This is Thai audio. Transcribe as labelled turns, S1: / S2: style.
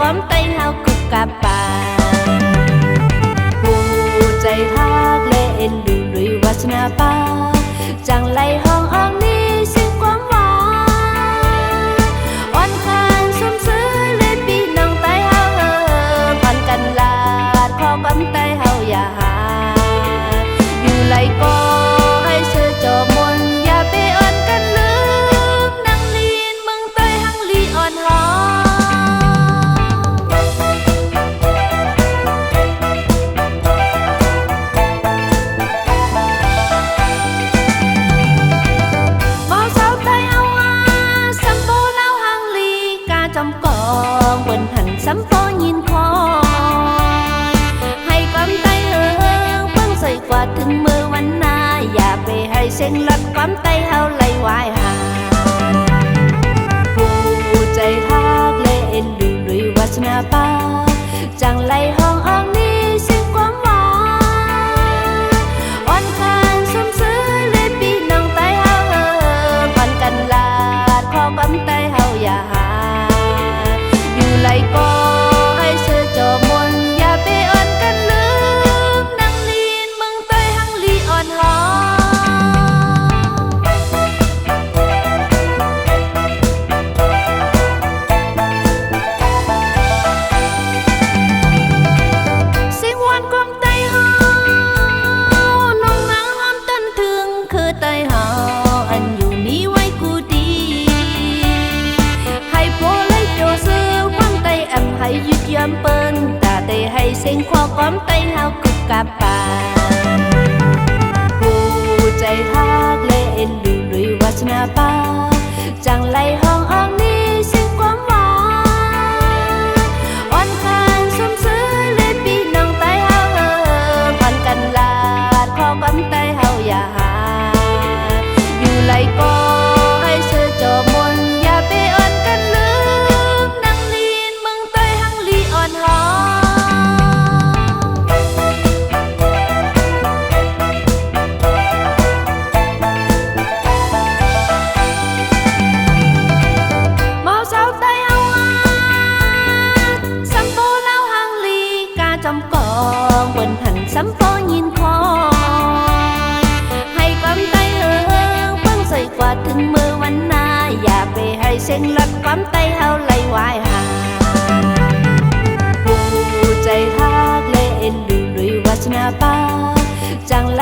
S1: อมไตเฮากุกกะปาผู้ใจฮักและเอ็นดูลุยวาสนาปาจังไลห้องอ้องนี้ซึ่งความหวานอ่อนคานสมซื้อเลยพี่น้องไตเฮาพันกันลาดขอกำไตเฮาอย่าหาอยู่ไหลก็ให้เชื่อจอมนอย่าไปอ่อนกันลืมนังลีนเมืองไตหังลีอ่อนหอสัมปอยินคอยให้ความไตเฮิงเพิ่งใส่กว่าถึงมือวันหน้าอย่าไปให้เส้นลัดความไตเฮาไหลวายหาผู้ใจฮักและเอ็นดูลุยวาสนาปาจังไหลห้องอ้องนี้ซึ่งความหวานอ่อนคานสมซื้อเลยพี่น้องไตเฮาพันกันลาดขอกำไตเฮาอย่าหาอยู่ไหลก็ยึดย้ำเปิ้นตาเตให้เสียงขอก้อมไตเฮากุกกะปาผู้ใจฮักและเอ็นดูลุยวาสนาปาจังไหลห้องอ้องนี้ซึ่งความหวานอ่อนคานสมซื้อเลยพี่น้องไตเฮาพันกันลาดขอก้อมไตเฮาอย่าหาอยู่ไหลก็ให้เชื่อจอมนอย่าไปอ่อนกันลืมนังลีนเมืองไตหังลีอ่อนหอเมาเศร้าไตเฮาสัมโปเล่าหังลีกาจอมกองบนหันสัมโปยินคอยให้ความไตเฮิงเพิ่งใส่กว่าถึงมือวันหน้าอย่าไปให้เส้นลัดความไตเฮาไหลวายหาผู้ใจฮักและเอ็นดูลุยวาสนาปาจังไหล